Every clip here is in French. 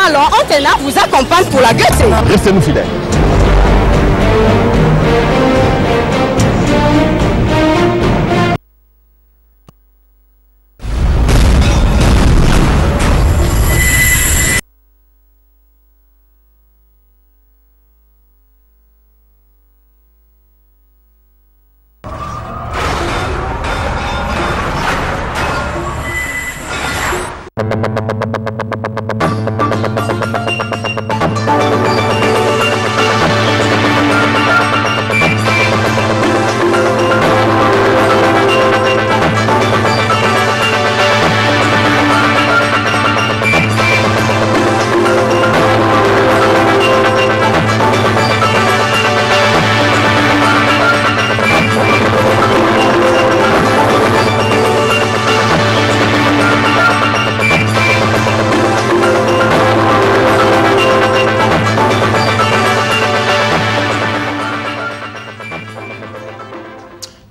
Alors, Antena vous accompagne pour la gaieté. Restez-nous fidèles.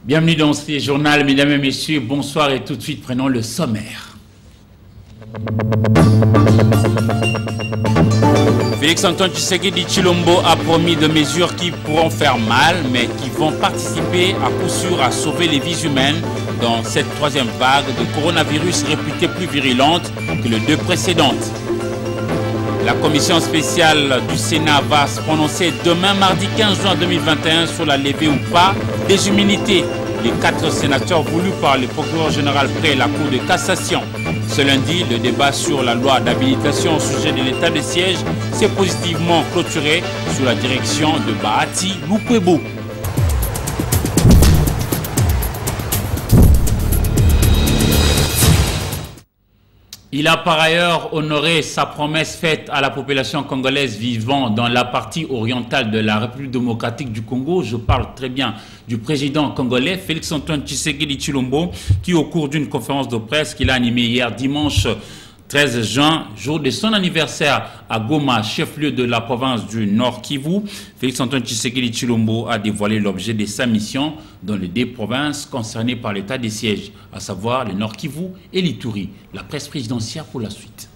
Bienvenue dans ce journal, mesdames et messieurs, bonsoir et tout de suite prenons le sommaire. Félix-Antoine Tshisekedi Tshilombo a promis des mesures qui pourront faire mal, mais qui vont participer à coup sûr à sauver les vies humaines dans cette troisième vague de coronavirus réputée plus virulente que les deux précédentes. La commission spéciale du Sénat va se prononcer demain, mardi 15 juin 2021, sur la levée ou pas des immunités. Les 4 sénateurs voulus par le procureur général près la Cour de cassation. Ce lundi, le débat sur la loi d'habilitation au sujet de l'état de siège s'est positivement clôturé sous la direction de Bahati Lukwebo. Il a par ailleurs honoré sa promesse faite à la population congolaise vivant dans la partie orientale de la République démocratique du Congo. Je parle très bien du président congolais Félix-Antoine Tshisekedi Tshilombo, qui au cours d'une conférence de presse qu'il a animée hier dimanche 13 juin, jour de son anniversaire à Goma, chef-lieu de la province du Nord Kivu, Félix-Antoine Tshisekedi Tshilombo a dévoilé l'objet de sa mission dans les 2 provinces concernées par l'état des sièges, à savoir le Nord Kivu et l'Ituri. La presse présidentielle pour la suite.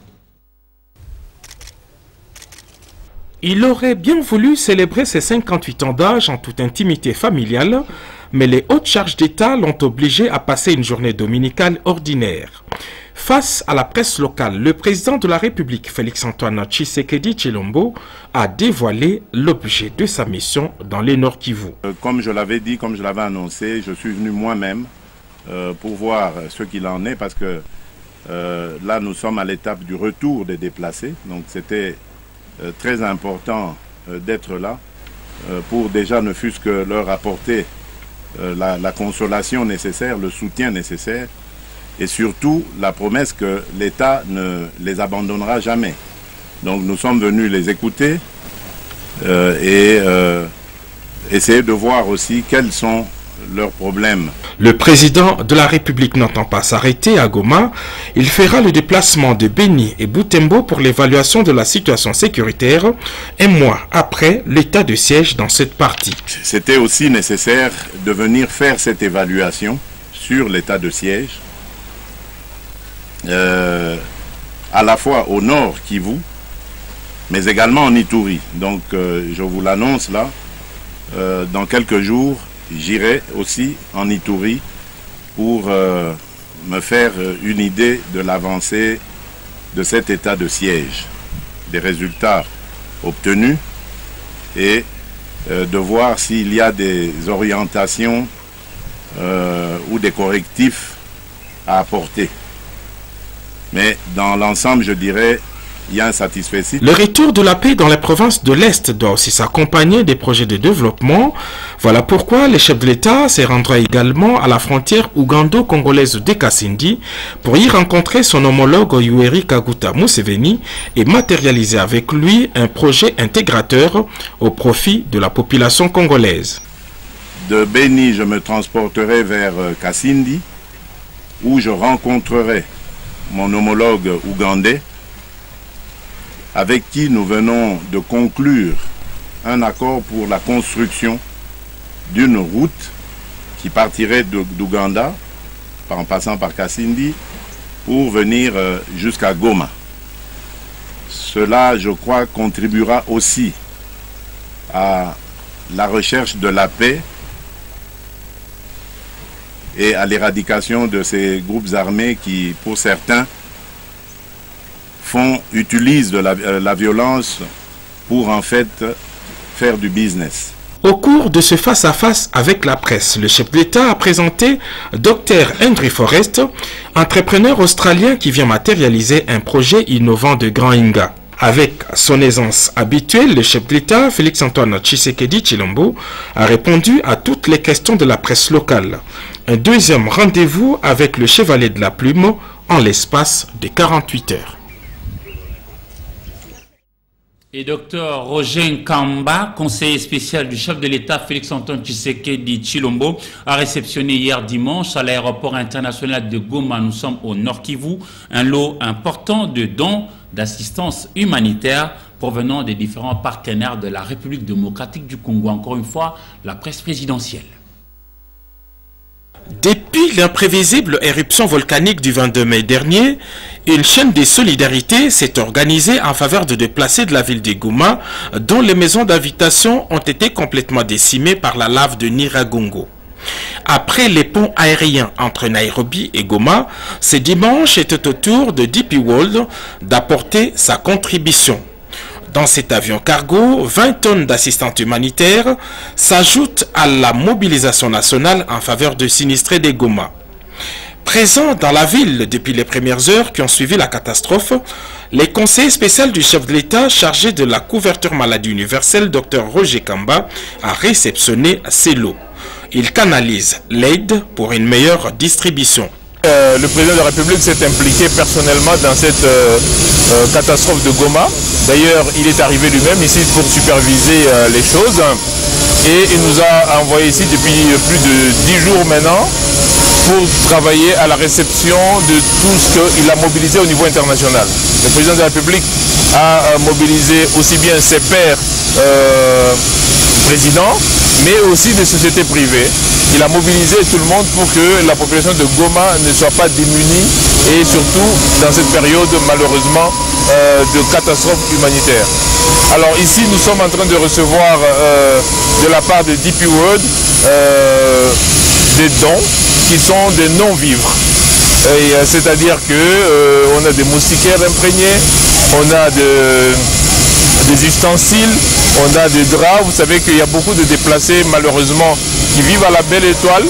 Il aurait bien voulu célébrer ses 58 ans d'âge en toute intimité familiale, mais les hautes charges d'État l'ont obligé à passer une journée dominicale ordinaire. Face à la presse locale, le président de la République, Félix-Antoine Tshisekedi Tshilombo, a dévoilé l'objet de sa mission dans les Nord Kivu. Comme je l'avais dit, comme je l'avais annoncé, je suis venu moi-même pour voir ce qu'il en est, parce que là nous sommes à l'étape du retour des déplacés, donc c'était très important d'être là pour déjà ne fût-ce que leur apporter la consolation nécessaire, le soutien nécessaire, et surtout la promesse que l'État ne les abandonnera jamais. Donc nous sommes venus les écouter et essayer de voir aussi quels sont leurs problèmes. Le président de la République n'entend pas s'arrêter à Goma. Il fera le déplacement de Beni et Butembo pour l'évaluation de la situation sécuritaire, un mois après l'état de siège dans cette partie. C'était aussi nécessaire de venir faire cette évaluation sur l'état de siège, à la fois au nord Kivu, mais également en Ituri. Donc je vous l'annonce là, dans quelques jours, j'irai aussi en Ituri pour me faire une idée de l'avancée de cet état de siège, des résultats obtenus et de voir s'il y a des orientations ou des correctifs à apporter. Mais dans l'ensemble, je dirais, il y a un satisfecit. Le retour de la paix dans les provinces de l'Est doit aussi s'accompagner des projets de développement. Voilà pourquoi le chef de l'État se rendra également à la frontière ougando-congolaise de Kasindi pour y rencontrer son homologue Yoweri Kaguta Museveni et matérialiser avec lui un projet intégrateur au profit de la population congolaise. De Beni, je me transporterai vers Kasindi, où je rencontrerai mon homologue ougandais, avec qui nous venons de conclure un accord pour la construction d'une route qui partirait d'Ouganda, en passant par Kasindi, pour venir jusqu'à Goma. cela, je crois, contribuera aussi à la recherche de la paix et à l'éradication de ces groupes armés qui, pour certains, utilisent de la violence pour en fait faire du business. Au cours de ce face-à-face avec la presse, le chef de l'État a présenté Dr Henry Forrest, entrepreneur australien qui vient matérialiser un projet innovant de Grand Inga. Avec son aisance habituelle, le chef de l'État, Félix-Antoine Tshisekedi Tshilombo, a répondu à toutes les questions de la presse locale. Un deuxième rendez-vous avec le chevalier de la plume en l'espace de 48 heures. Et Dr Roger Nkamba, conseiller spécial du chef de l'État Félix-Antoine Tshisekedi Tshilombo, a réceptionné hier dimanche à l'aéroport international de Goma, nous sommes au Nord Kivu, un lot important de dons d'assistance humanitaire provenant des différents partenaires de la République démocratique du Congo. Encore une fois, la presse présidentielle. Depuis l'imprévisible éruption volcanique du 22 mai dernier, une chaîne de solidarité s'est organisée en faveur de déplacés de la ville de Goma, dont les maisons d'invitation ont été complètement décimées par la lave de Nyiragongo. Après les ponts aériens entre Nairobi et Goma, ce dimanche était au tour de DP World d'apporter sa contribution. Dans cet avion cargo, 20 tonnes d'assistance humanitaire s'ajoutent à la mobilisation nationale en faveur de sinistrés de Goma. Présents dans la ville depuis les premières heures qui ont suivi la catastrophe, les conseillers spéciaux du chef de l'État chargé de la couverture maladie universelle, Dr Roger Nkamba, a réceptionné ces lots. Il canalise l'aide pour une meilleure distribution. Le président de la République s'est impliqué personnellement dans cette catastrophe de Goma. D'ailleurs, il est arrivé lui-même ici pour superviser les choses. Et il nous a envoyé ici depuis plus de 10 jours maintenant pour travailler à la réception de tout ce qu'il a mobilisé au niveau international. Le président de la République a mobilisé aussi bien ses pairs présidents, mais aussi des sociétés privées. Il a mobilisé tout le monde pour que la population de Goma ne soit pas démunie et surtout dans cette période malheureusement de catastrophe humanitaire. Alors ici nous sommes en train de recevoir de la part de DP World des dons qui sont des non-vivres. C'est-à-dire qu'on a des moustiquaires imprégnés, on a des ustensiles, on a des draps. Vous savez qu'il y a beaucoup de déplacés malheureusement qui vivent à la Belle Étoile.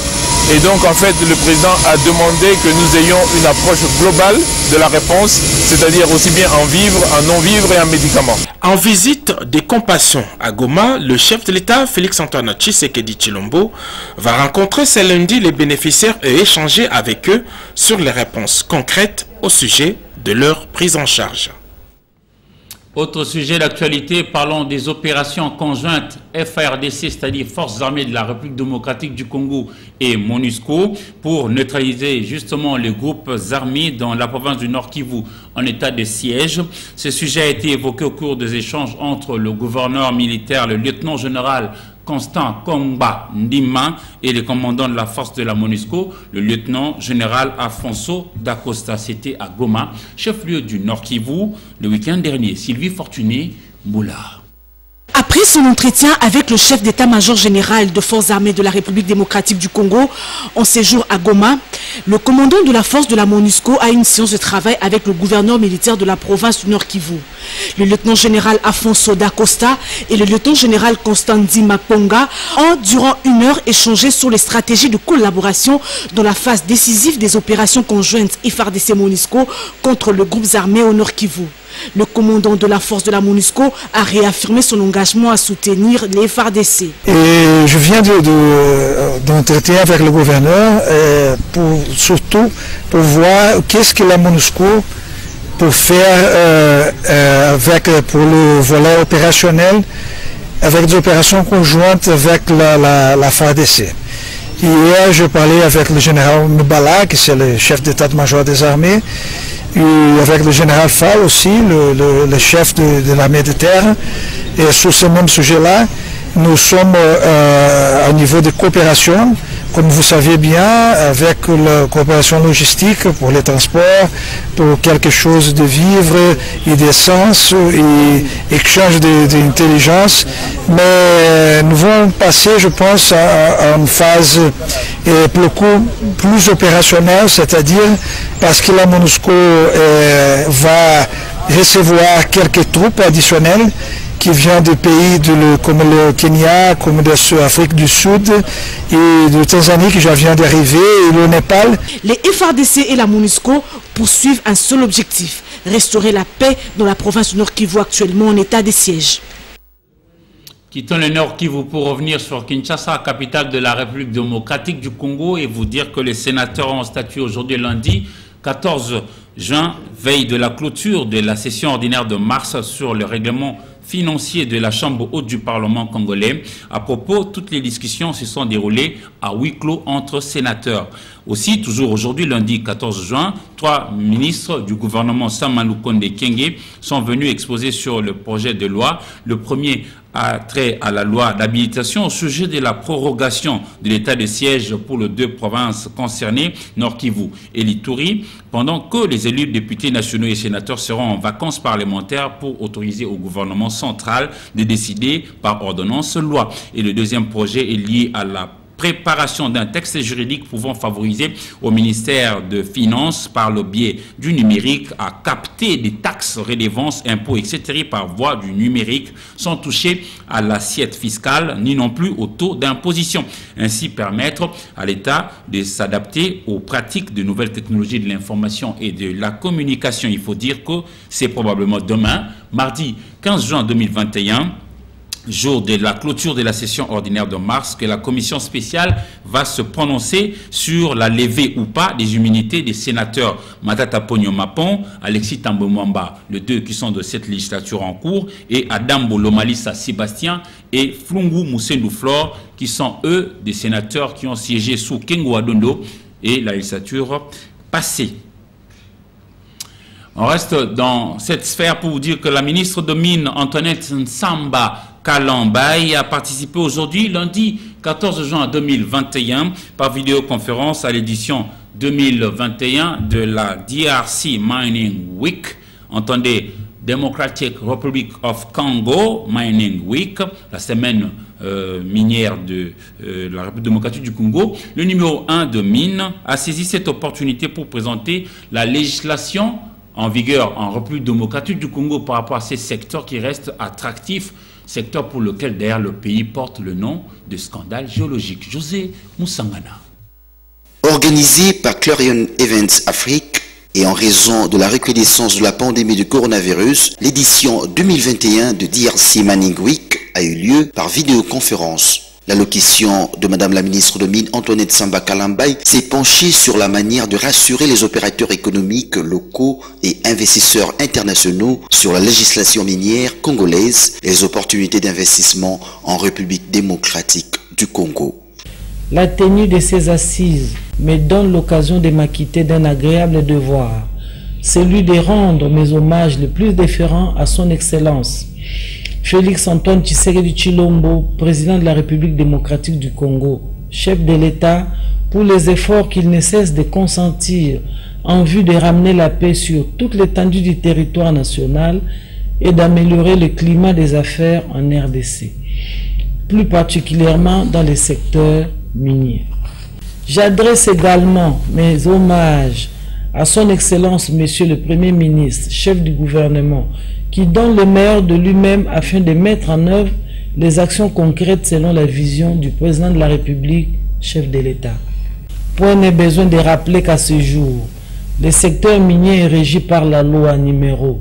Et donc en fait le président a demandé que nous ayons une approche globale de la réponse, c'est-à-dire aussi bien en vivres, en non-vivres et en médicaments. En visite de compassion à Goma, le chef de l'État Félix-Antoine Tshisekedi Tshilombo va rencontrer ce lundi les bénéficiaires et échanger avec eux sur les réponses concrètes au sujet de leur prise en charge. Autre sujet d'actualité, parlons des opérations conjointes FARDC, c'est-à-dire Forces armées de la République démocratique du Congo et MONUSCO, pour neutraliser justement les groupes armés dans la province du Nord Kivu en état de siège. Ce sujet a été évoqué au cours des échanges entre le gouverneur militaire, le lieutenant-général Constant Komba Ndima et le commandant de la force de la MONUSCO, le lieutenant-général Afonso Dacosta. C'était à Goma, chef-lieu du Nord Kivu, le week-end dernier. Sylvie Fortuné, Moula. Après son entretien avec le chef d'état-major général de forces armées de la République démocratique du Congo en séjour à Goma, le commandant de la force de la MONUSCO a une séance de travail avec le gouverneur militaire de la province du Nord Kivu. Le lieutenant-général Afonso Dacosta et le lieutenant-général Constant Ndima Ponga ont durant une heure échangé sur les stratégies de collaboration dans la phase décisive des opérations conjointes FARDC-MONUSCO contre les groupes armés au Nord Kivu. Le commandant de la force de la MONUSCO a réaffirmé son engagement à soutenir les FARDC. Et je viens d'entretien avec le gouverneur surtout pour voir qu'est-ce que la MONUSCO peut faire pour le volet opérationnel, avec des opérations conjointes avec la FARDC. Hier, je parlais avec le général Mbala, qui est le chef d'état-major des armées, et avec le général Fall aussi, le chef de l'armée de terre. Et sur ce même sujet-là, nous sommes à niveau de coopération comme vous savez bien, avec la coopération logistique pour les transports, pour quelque chose de vivre et d'essence et échange d'intelligence. Mais nous allons passer, je pense, à une phase beaucoup plus opérationnelle, c'est-à-dire parce que la MONUSCO va recevoir quelques troupes additionnelles qui viennent des pays comme le Kenya, comme l'Afrique du Sud et de Tanzanie qui vient d'arriver, et le Népal. Les FARDC et la MONUSCO poursuivent un seul objectif, restaurer la paix dans la province du Nord Kivu actuellement en état de siège. Quittons le Nord Kivu pour revenir sur Kinshasa, capitale de la République démocratique du Congo, et vous dire que les sénateurs ont statué aujourd'hui lundi 14 juin, veille de la clôture de la session ordinaire de mars sur le règlement financier de la Chambre haute du Parlement congolais. À propos, toutes les discussions se sont déroulées à huis clos entre sénateurs. Aussi, toujours aujourd'hui, lundi 14 juin, 3 ministres du gouvernement Samalou Konde Kenge sont venus exposer sur le projet de loi. Le premier a trait à la loi d'habilitation au sujet de la prorogation de l'état de siège pour les 2 provinces concernées, Nord Kivu et l'Ituri, pendant que les élus députés nationaux et sénateurs seront en vacances parlementaires pour autoriser au gouvernement central de décider par ordonnance loi. Et le deuxième projet est lié à la préparation d'un texte juridique pouvant favoriser au ministère de Finances par le biais du numérique à capter des taxes, redevances, impôts, etc. par voie du numérique sans toucher à l'assiette fiscale ni non plus au taux d'imposition. Ainsi permettre à l'État de s'adapter aux pratiques de nouvelles technologies de l'information et de la communication. Il faut dire que c'est probablement demain, mardi 15 juin 2021, jour de la clôture de la session ordinaire de mars, que la commission spéciale va se prononcer sur la levée ou pas des immunités des sénateurs Matata Ponyo Mapon, Alexis Tambo Mwamba, les 2 qui sont de cette législature en cours, et Adambo Lomalisa Sébastien et Flungu Moussendou Flore, qui sont eux des sénateurs qui ont siégé sous Kengo Adondo et la législature passée. On reste dans cette sphère pour vous dire que la ministre de Mines, Antoinette Nsamba Kalambay, a participé aujourd'hui, lundi 14 juin 2021, par vidéoconférence à l'édition 2021 de la DRC Mining Week. Entendez, Democratic Republic of Congo Mining Week, la semaine minière de la République démocratique du Congo. Le numéro 1 de Mines a saisi cette opportunité pour présenter la législation en vigueur en République démocratique du Congo par rapport à ces secteurs qui restent attractifs, secteur pour lequel d'ailleurs le pays porte le nom de scandale géologique. José Moussangana. Organisé par Clarion Events Afrique et en raison de la recrudescence de la pandémie du coronavirus, l'édition 2021 de DRC Mining Week a eu lieu par vidéoconférence. L'allocution de Madame la ministre de Mines, Antoinette Nsamba Kalambay, s'est penchée sur la manière de rassurer les opérateurs économiques locaux et investisseurs internationaux sur la législation minière congolaise et les opportunités d'investissement en République démocratique du Congo. La tenue de ces assises me donne l'occasion de m'acquitter d'un agréable devoir, celui de rendre mes hommages les plus déférents à son Excellence Félix Antoine Tshisekedi Tshilombo, président de la République démocratique du Congo, chef de l'État, pour les efforts qu'il ne cesse de consentir en vue de ramener la paix sur toute l'étendue du territoire national et d'améliorer le climat des affaires en RDC, plus particulièrement dans les secteurs miniers. J'adresse également mes hommages à son Excellence Monsieur le Premier ministre, chef du gouvernement, qui donne le meilleur de lui-même afin de mettre en œuvre les actions concrètes selon la vision du président de la République, chef de l'État. Point n'est besoin de rappeler qu'à ce jour, le secteur minier est régi par la loi numéro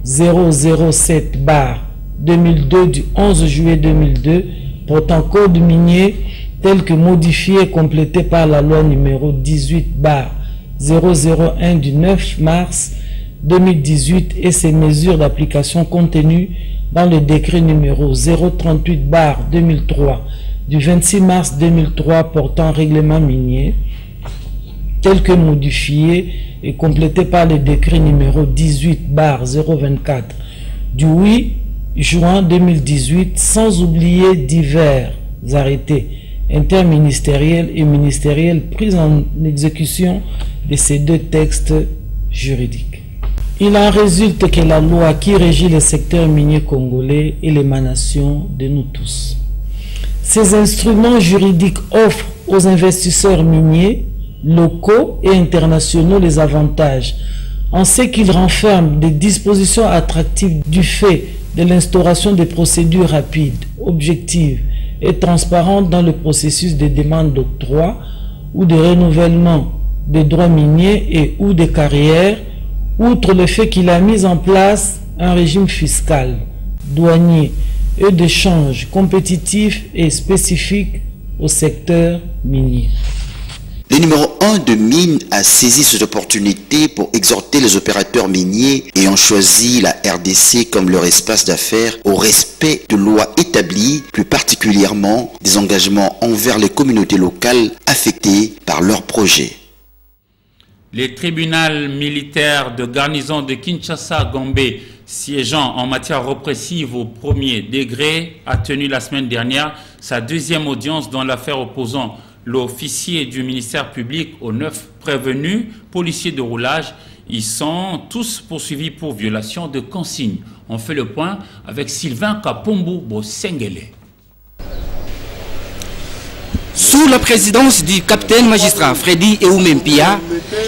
007/2002 du 11 juillet 2002 portant code minier tel que modifié et complété par la loi numéro 18/001 du 9 mars 2018 et ses mesures d'application contenues dans le décret numéro 038/2003 du 26 mars 2003 portant règlement minier, tel que modifié et complété par le décret numéro 18/024 du 8 juin 2018, sans oublier divers arrêtés interministérielle et ministérielle prise en exécution de ces deux textes juridiques. Il en résulte que la loi qui régit le secteur minier congolais est l'émanation de nous tous. Ces instruments juridiques offrent aux investisseurs miniers, locaux et internationaux les avantages en ce qu'ils renferment des dispositions attractives du fait de l'instauration des procédures rapides, objectives et transparentes dans le processus de demande d'octroi ou de renouvellement des droits miniers et ou des carrières, outre le fait qu'il a mis en place un régime fiscal, douanier et d'échange compétitif et spécifique au secteur minier. Le numéro 1 de Mines a saisi cette opportunité pour exhorter les opérateurs miniers ayant choisi la RDC comme leur espace d'affaires au respect de lois établies, plus particulièrement des engagements envers les communautés locales affectées par leurs projets. Les tribunaux militaires de garnison de Kinshasa-Gombe, siégeant en matière répressive au premier degré, a tenu la semaine dernière sa deuxième audience dans l'affaire opposant l'officier du ministère public aux 9 prévenus policiers de roulage. Ils sont tous poursuivis pour violation de consignes. On fait le point avec Sylvain Kapombo-Bosengele. Sous la présidence du capitaine magistrat Freddy Eumempia,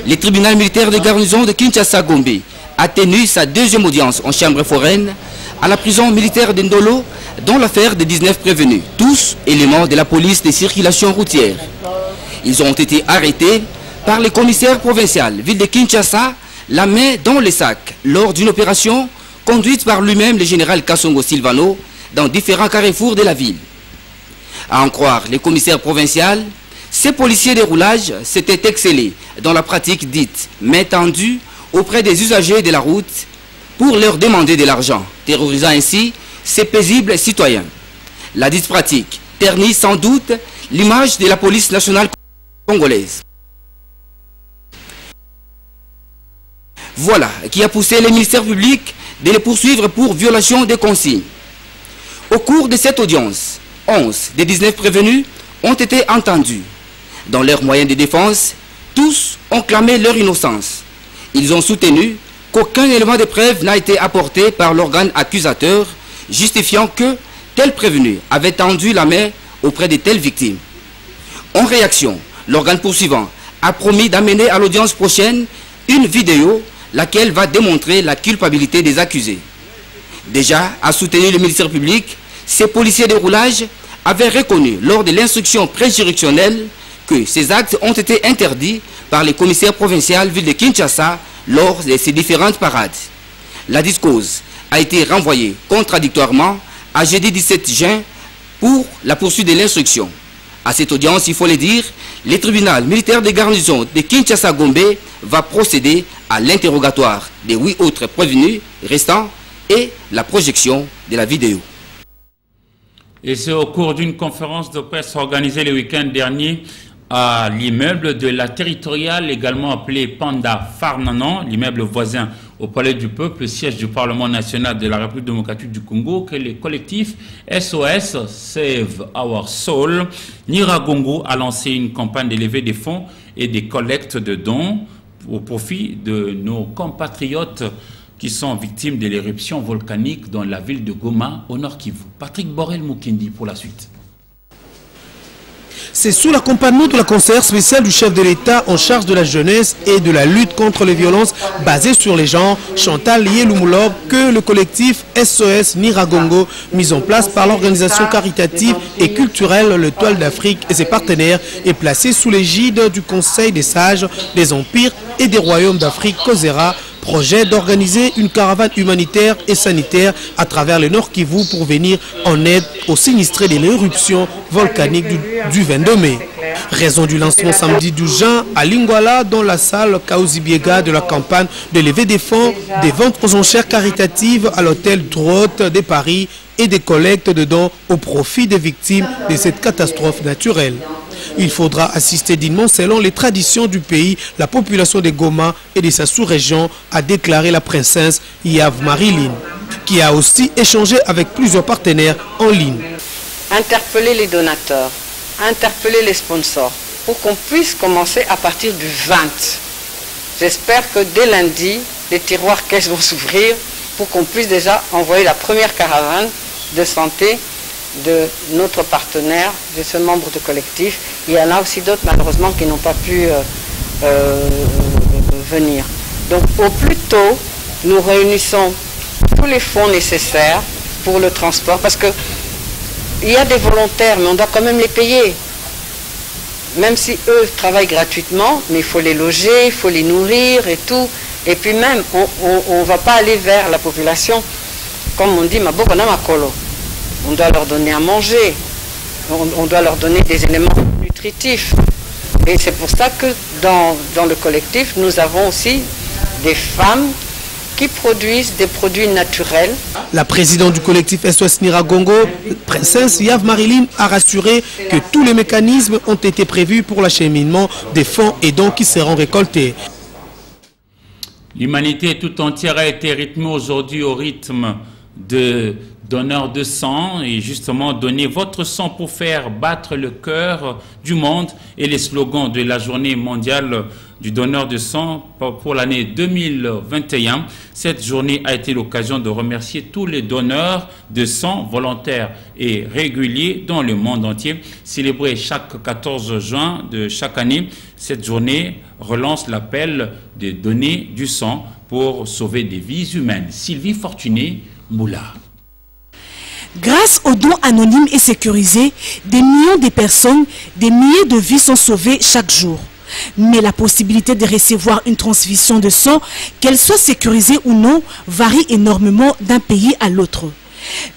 le tribunal militaire de garnison de Kinshasa-Gombe a tenu sa deuxième audience en chambre foraine à la prison militaire de Ndolo dans l'affaire des 19 prévenus, tous éléments de la police de circulation routière. Ils ont été arrêtés par le commissaire provincial ville de Kinshasa, la main dans les sacs, lors d'une opération conduite par lui-même le général Kassongo Silvano dans différents carrefours de la ville. À en croire les commissaires provinciaux, ces policiers de roulage s'étaient excellés dans la pratique dite main tendue auprès des usagers de la route pour leur demander de l'argent, terrorisant ainsi ces paisibles citoyens. La dite pratique ternit sans doute l'image de la police nationale congolaise. Voilà qui a poussé le ministère public de les poursuivre pour violation des consignes. Au cours de cette audience, 11 des 19 prévenus ont été entendus. Dans leurs moyens de défense, tous ont clamé leur innocence. Ils ont soutenu qu'aucun élément de preuve n'a été apporté par l'organe accusateur, justifiant que tel prévenu avait tendu la main auprès de telles victimes. En réaction, l'organe poursuivant a promis d'amener à l'audience prochaine une vidéo laquelle va démontrer la culpabilité des accusés. Déjà, a soutenu le ministère public, ces policiers de roulage avaient reconnu lors de l'instruction préjuridictionnelle que ces actes ont été interdits par les commissaires provinciaux ville de Kinshasa lors de ces différentes parades. La discause a été renvoyée contradictoirement à jeudi 17 juin pour la poursuite de l'instruction. À cette audience, il faut le dire, le tribunal militaire de garnison de Kinshasa-Gombe va procéder à l'interrogatoire des 8 autres prévenus restants et la projection de la vidéo. Et c'est au cours d'une conférence de presse organisée le week-end dernier à l'immeuble de la territoriale, également appelé Panda Farnanon, l'immeuble voisin au Palais du Peuple, siège du Parlement national de la République démocratique du Congo, que le collectif SOS Save Our Soul Niragongo a lancé une campagne de levée des fonds et des collectes de dons au profit de nos compatriotes qui sont victimes de l'éruption volcanique dans la ville de Goma, au Nord Kivu. Patrick Borel-Moukendi pour la suite. C'est sous l'accompagnement de la conseillère spéciale du chef de l'État en charge de la jeunesse et de la lutte contre les violences basées sur les genres, Chantal Yelumulob, que le collectif SOS Niragongo, mis en place par l'organisation caritative et culturelle Le Toile d'Afrique et ses partenaires, est placé sous l'égide du Conseil des sages des empires et des royaumes d'Afrique, COSERA, projet d'organiser une caravane humanitaire et sanitaire à travers le Nord Kivu pour venir en aide aux sinistrés de l'éruption volcanique du 22 mai. Raison du lancement samedi 12 juin à Lingwala dans la salle Kaouzi-Biega de la campagne de levée des fonds, des ventes aux enchères caritatives à l'hôtel Droite de Paris et des collectes de dons au profit des victimes de cette catastrophe naturelle. Il faudra assister dignement selon les traditions du pays, la population de Goma et de sa sous-région, a déclaré la princesse Yav Marilyn, qui a aussi échangé avec plusieurs partenaires en ligne. Interpeller les donateurs, interpeller les sponsors pour qu'on puisse commencer à partir du 20. J'espère que dès lundi, les tiroirs caisses vont s'ouvrir pour qu'on puisse déjà envoyer la première caravane de santé de notre partenaire, de ce membre de collectif. Il y en a aussi d'autres malheureusement qui n'ont pas pu venir. Donc au plus tôt, nous réunissons tous les fonds nécessaires pour le transport parce que il y a des volontaires mais on doit quand même les payer. Même si eux travaillent gratuitement, mais il faut les loger, il faut les nourrir et tout. Et puis même, on ne va pas aller vers la population, comme on dit, on doit leur donner à manger, on doit leur donner des éléments nutritifs. Et c'est pour ça que dans le collectif, nous avons aussi des femmes qui produisent des produits naturels. La présidente du collectif SOS Niragongo, Princesse Yav Marilyn, a rassuré que tous les mécanismes ont été prévus pour l'acheminement des fonds et dons qui seront récoltés. L'humanité tout entière a été rythmée aujourd'hui au rythme de donneurs de sang et justement donner votre sang pour faire battre le cœur du monde et les slogans de la journée mondiale du donneur de sang pour l'année 2021. Cette journée a été l'occasion de remercier tous les donneurs de sang volontaires et réguliers dans le monde entier. Célébrée chaque 14 juin de chaque année, cette journée relance l'appel de donner du sang pour sauver des vies humaines. Sylvie Fortuné, Moula. Grâce aux dons anonymes et sécurisés, des millions de personnes, des milliers de vies sont sauvées chaque jour. Mais la possibilité de recevoir une transfusion de sang, qu'elle soit sécurisée ou non, varie énormément d'un pays à l'autre.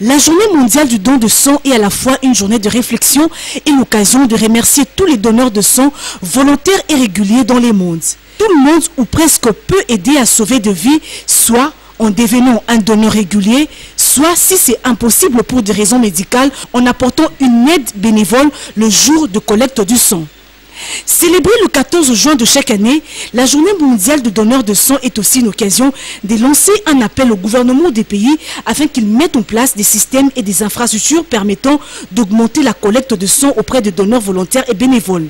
La journée mondiale du don de sang est à la fois une journée de réflexion et l'occasion de remercier tous les donneurs de sang, volontaires et réguliers dans les mondes. Tout le monde ou presque peut aider à sauver des vies, soit en devenant un donneur régulier, soit si c'est impossible pour des raisons médicales, en apportant une aide bénévole le jour de collecte du sang. Célébrée le 14 juin de chaque année, la journée mondiale de donneurs de sang est aussi une occasion de lancer un appel au gouvernement des pays afin qu'ils mettent en place des systèmes et des infrastructures permettant d'augmenter la collecte de sang auprès des donneurs volontaires et bénévoles.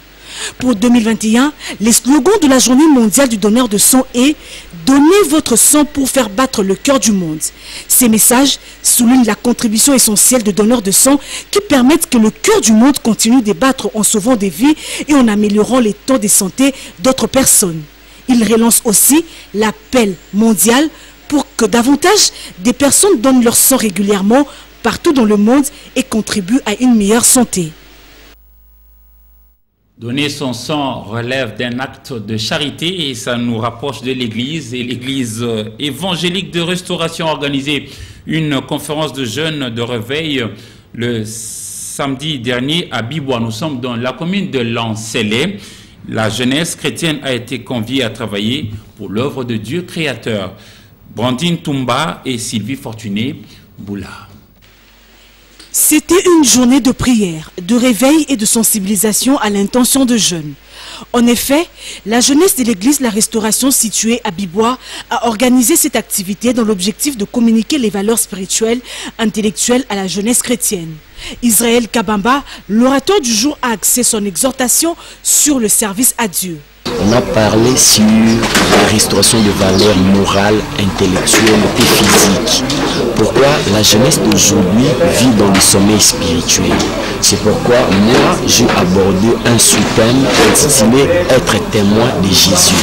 Pour 2021, les slogans de la journée mondiale du donneur de sang est « Donnez votre sang pour faire battre le cœur du monde ». Ces messages soulignent la contribution essentielle de donneurs de sang qui permettent que le cœur du monde continue de battre en sauvant des vies et en améliorant l'état de santé d'autres personnes. Ils relancent aussi l'appel mondial pour que davantage de personnes donnent leur sang régulièrement partout dans le monde et contribuent à une meilleure santé. Donner son sang relève d'un acte de charité et ça nous rapproche de l'Église. Et l'Église évangélique de Restauration a organisé une conférence de jeunes de réveil le samedi dernier à Bibois. Nous sommes dans la commune de Lancellet. La jeunesse chrétienne a été conviée à travailler pour l'œuvre de Dieu créateur. Brandine Toumba et Sylvie Fortuné, Boula. C'était une journée de prière, de réveil et de sensibilisation à l'intention de jeunes. En effet, la jeunesse de l'église La Restauration située à Bibois a organisé cette activité dans l'objectif de communiquer les valeurs spirituelles, intellectuelles à la jeunesse chrétienne. Israël Kabamba, l'orateur du jour, a axé son exhortation sur le service à Dieu. On a parlé sur la restauration de valeurs morales, intellectuelles et physiques. Pourquoi la jeunesse d'aujourd'hui vit dans le sommeil spirituel. C'est pourquoi moi, j'ai abordé un sous-thème intitulé « Être témoin de Jésus ».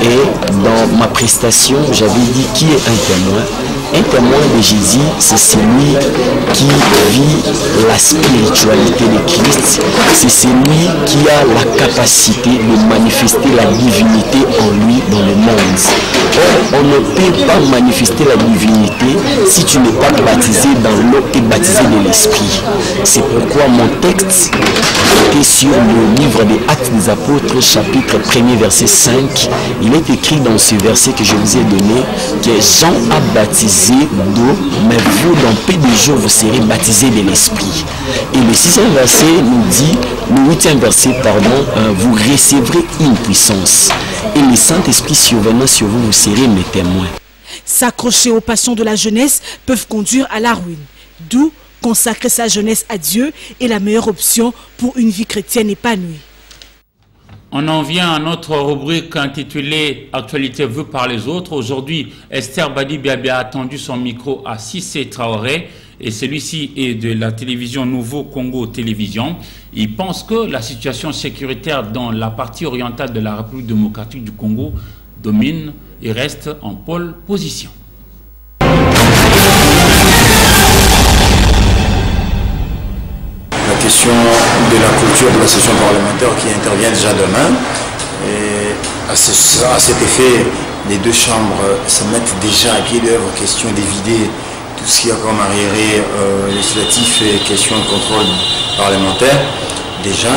Et dans ma prestation, j'avais dit qui est un témoin. Un témoin de Jésus, c'est celui qui vit la spiritualité de Christ. C'est celui qui a la capacité de manifester la divinité en lui dans le monde. Or, on ne peut pas manifester la divinité si tu n'es pas baptisé dans l'eau et baptisé de l'Esprit. C'est pourquoi mon texte était sur le livre des Actes des Apôtres, chapitre 1er, verset 5. Il est écrit dans ce verset que je vous ai donné que Jean a baptisé d'eau, mais vous, dans peu de jours, vous serez baptisés de l'Esprit. Et le 6e verset nous dit, le 8e verset, pardon, vous recevrez une puissance. Et le Saint-Esprit survenant sur vous, vous serez mes témoins. S'accrocher aux passions de la jeunesse peuvent conduire à la ruine. D'où Consacrer sa jeunesse à Dieu est la meilleure option pour une vie chrétienne épanouie. On en vient à notre rubrique intitulée « Actualité vue par les autres ». Aujourd'hui, Esther Badi-Biabi a attendu son micro à Cissé Traoré et celui-ci est de la télévision Nouveau Congo Télévision. Il pense que la situation sécuritaire dans la partie orientale de la République démocratique du Congo domine et reste en pole position. La question de la clôture de la session parlementaire qui intervient déjà demain. Et à cet effet, les deux chambres se mettent déjà à pied d'œuvre, question d'éviter tout ce qu'il y a comme arriéré législatif et question de contrôle parlementaire. Déjà,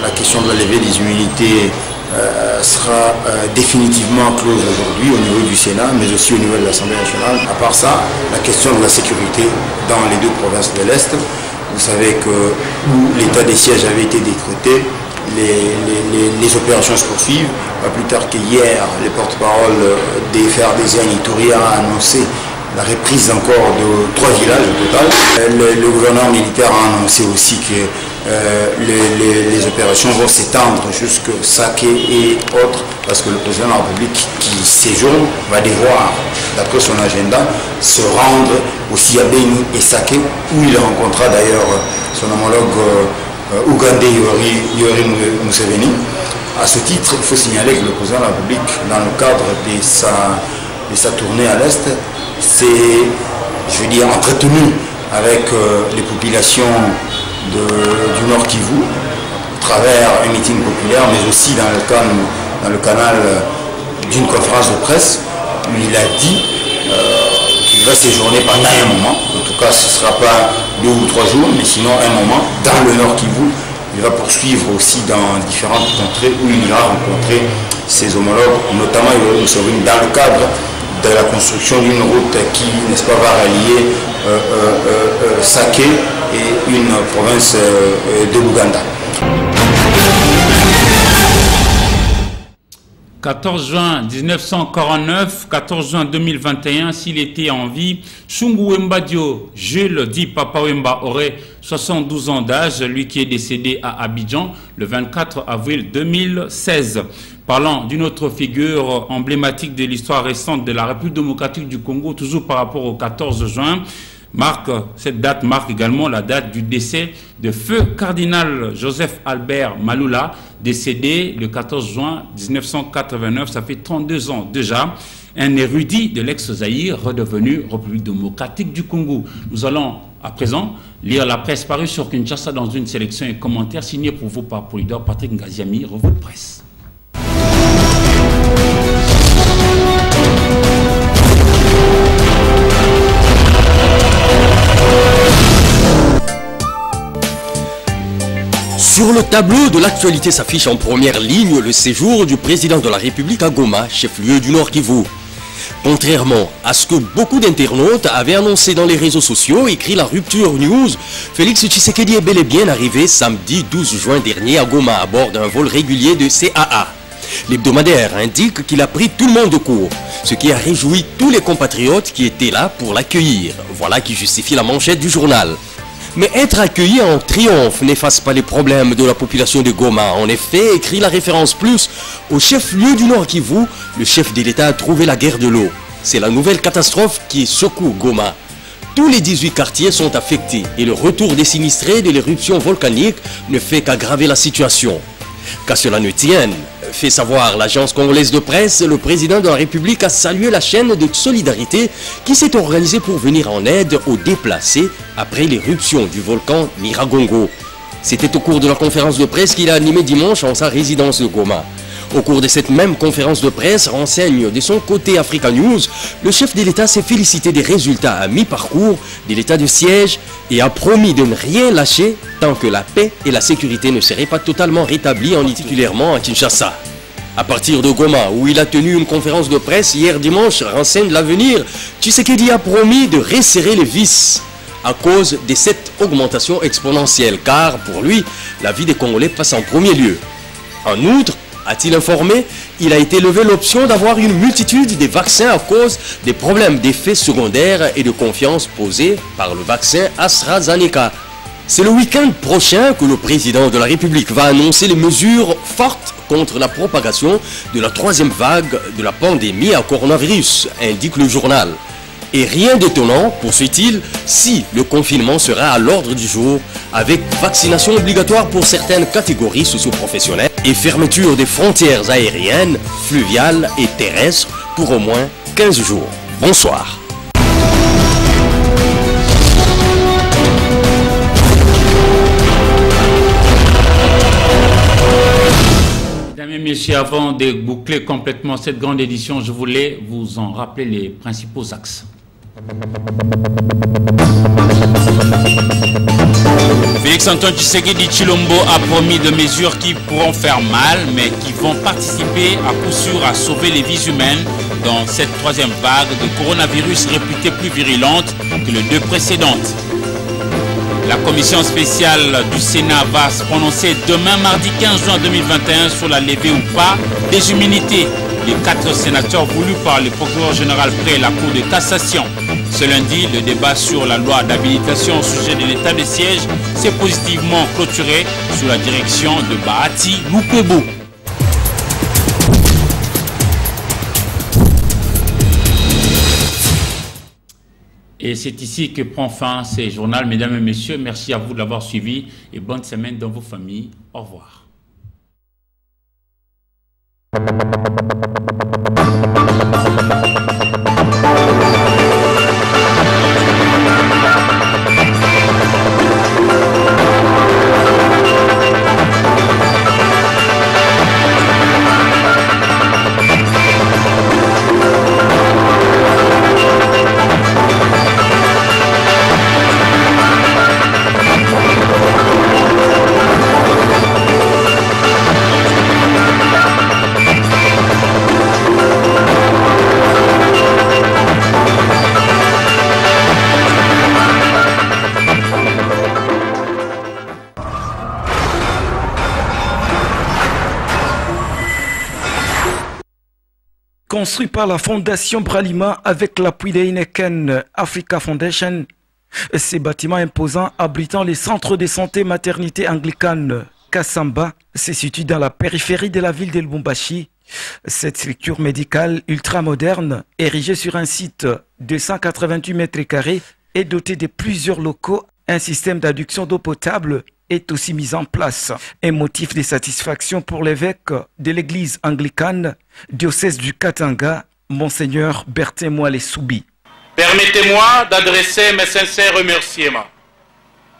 la question de la levée des immunités sera définitivement close aujourd'hui au niveau du Sénat, mais aussi au niveau de l'Assemblée nationale. À part ça, la question de la sécurité dans les deux provinces de l'Est. Vous savez que où l'état des sièges avait été décrété, les opérations se poursuivent. Pas plus tard qu'hier, le porte-parole des FARDC Ituri a annoncé la reprise encore de 3 villages au total. Le gouverneur militaire a annoncé aussi que les opérations vont s'étendre jusqu'à Saké et autres, parce que le président de la République qui séjourne va devoir, d'après son agenda, se rendre aussi à Beni et Saké, où il rencontrera d'ailleurs son homologue ougandais Yoweri Museveni. À ce titre, il faut signaler que le président de la République, dans le cadre de sa tournée à l'Est, s'est, je veux dire, entretenu avec les populations du Nord Kivu, à travers un meeting populaire, mais aussi dans le canal d'une conférence de presse, où il a dit qu'il va séjourner pendant un moment. En tout cas, ce ne sera pas 2 ou 3 jours, mais sinon un moment dans le Nord Kivu. Il va poursuivre aussi dans différentes contrées où il ira rencontrer ses homologues, notamment dans le cadre de la construction d'une route qui, n'est-ce pas, va relier Saké et une province de l'Ouganda. 14 juin 1949, 14 juin 2021, s'il était en vie, Shungu Wemba Dio, Jules dit Papa Wemba, aurait 72 ans d'âge, lui qui est décédé à Abidjan le 24 avril 2016. Parlant d'une autre figure emblématique de l'histoire récente de la République démocratique du Congo, toujours par rapport au 14 juin, cette date marque également la date du décès de feu cardinal Joseph Albert Malula, décédé le 14 juin 1989, ça fait 32 ans déjà, un érudit de l'ex-Zaïre redevenu République démocratique du Congo. Nous allons à présent lire la presse parue sur Kinshasa dans une sélection et commentaires signés pour vous par Polydor Patrick Ngaziami, revue de presse. Sur le tableau de l'actualité s'affiche en première ligne le séjour du président de la République à Goma, chef-lieu du Nord Kivu. Contrairement à ce que beaucoup d'internautes avaient annoncé dans les réseaux sociaux, écrit la Rupture News, Félix Tshisekedi est bel et bien arrivé samedi 12 juin dernier à Goma à bord d'un vol régulier de CAA. L'hebdomadaire indique qu'il a pris tout le monde de court, ce qui a réjoui tous les compatriotes qui étaient là pour l'accueillir. Voilà qui justifie la manchette du journal. Mais être accueilli en triomphe n'efface pas les problèmes de la population de Goma. En effet, écrit la référence plus, au chef-lieu du Nord Kivu, le chef de l'État a trouvé la guerre de l'eau. C'est la nouvelle catastrophe qui secoue Goma. Tous les 18 quartiers sont affectés et le retour des sinistrés de l'éruption volcanique ne fait qu'aggraver la situation. Qu'à cela ne tienne, fait savoir l'agence congolaise de presse, le président de la République a salué la chaîne de solidarité qui s'est organisée pour venir en aide aux déplacés après l'éruption du volcan Nyiragongo. C'était au cours de la conférence de presse qu'il a animée dimanche en sa résidence de Goma. Au cours de cette même conférence de presse, renseigne de son côté Africa News, le chef de l'État s'est félicité des résultats à mi-parcours de l'état de siège et a promis de ne rien lâcher tant que la paix et la sécurité ne seraient pas totalement rétablies particulièrement à Kinshasa. À partir de Goma, où il a tenu une conférence de presse hier dimanche, renseigne l'avenir, Tshisekedi a promis de resserrer les vis à cause de cette augmentation exponentielle, car pour lui, la vie des Congolais passe en premier lieu. En outre, a-t-il informé, il a été levé l'option d'avoir une multitude de vaccins à cause des problèmes d'effets secondaires et de confiance posés par le vaccin AstraZeneca. C'est le week-end prochain que le président de la République va annoncer les mesures fortes contre la propagation de la troisième vague de la pandémie à coronavirus, indique le journal. Et rien d'étonnant, poursuit-il, si le confinement sera à l'ordre du jour, avec vaccination obligatoire pour certaines catégories socio-professionnelles et fermeture des frontières aériennes, fluviales et terrestres pour au moins 15 jours. Bonsoir. Mesdames et messieurs, avant de boucler complètement cette grande édition, je voulais vous en rappeler les principaux axes. Félix-Antoine Tshisekedi Tshilombo a promis des mesures qui pourront faire mal, mais qui vont participer à coup sûr à sauver les vies humaines dans cette troisième vague de coronavirus réputée plus virulente que les deux précédentes. La commission spéciale du Sénat va se prononcer demain, mardi 15 juin 2021, sur la levée ou pas des immunités. Les 4 sénateurs voulus par le procureur général près la Cour de cassation. Ce lundi, le débat sur la loi d'habilitation au sujet de l'état de siège s'est positivement clôturé sous la direction de Bahati Lukwebo. Et c'est ici que prend fin ce journal. Mesdames et messieurs, merci à vous de l'avoir suivi et bonne semaine dans vos familles. Au revoir. Construit par la Fondation Bralima avec l'appui de Heineken Africa Foundation, ces bâtiments imposants abritant les centres de santé maternité anglicane Kasamba se situent dans la périphérie de la ville de Lubumbashi. Cette structure médicale ultramoderne, érigée sur un site de 188 mètres carrés, est dotée de plusieurs locaux. Un système d'adduction d'eau potable est aussi mis en place. Un motif de satisfaction pour l'évêque de l'église anglicane, diocèse du Katanga, Monseigneur Bertin Moale Soubi. Permettez-moi d'adresser mes sincères remerciements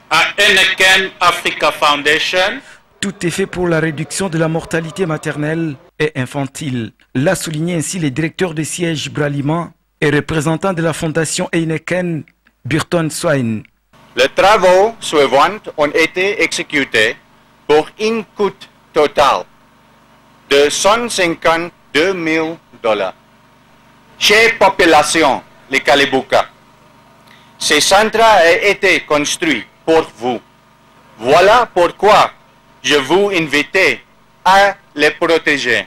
à Heineken Africa Foundation. Tout est fait pour la réduction de la mortalité maternelle et infantile. L'a souligné ainsi le directeur de siège Bralima et représentant de la fondation Heineken, Burton Swain. Les travaux suivants ont été exécutés pour un coût total de 152 000 $. Chère population, les Kalibuka, ce centre a été construit pour vous. Voilà pourquoi je vous invite à les protéger.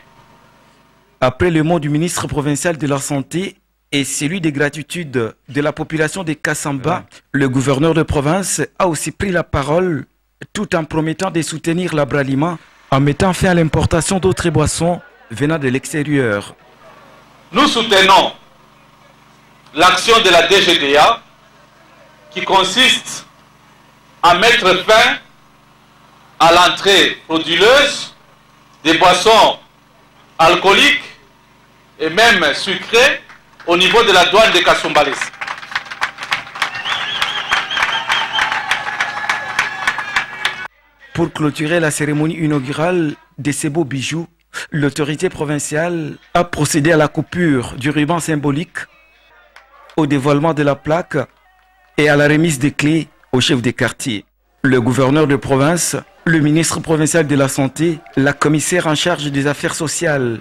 Après le mot du ministre provincial de la Santé et celui des gratitudes de la population de Kasamba, le gouverneur de province a aussi pris la parole tout en promettant de soutenir la Bralima en mettant fin à l'importation d'autres boissons venant de l'extérieur. Nous soutenons l'action de la DGDA qui consiste à mettre fin à l'entrée frauduleuse des boissons alcooliques et même sucrées au niveau de la douane de Kasumbalès. Pour clôturer la cérémonie inaugurale de ces beaux bijoux, l'autorité provinciale a procédé à la coupure du ruban symbolique, au dévoilement de la plaque et à la remise des clés au chef des quartiers. Le gouverneur de province, le ministre provincial de la Santé, la commissaire en charge des affaires sociales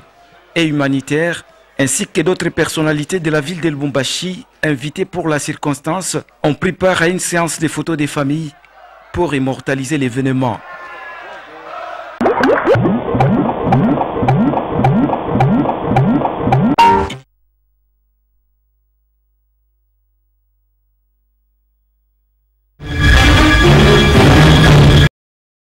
et humanitaires, ainsi que d'autres personnalités de la ville de Lubumbashi, invitées pour la circonstance, ont pris part à une séance de photos des familles pour immortaliser l'événement.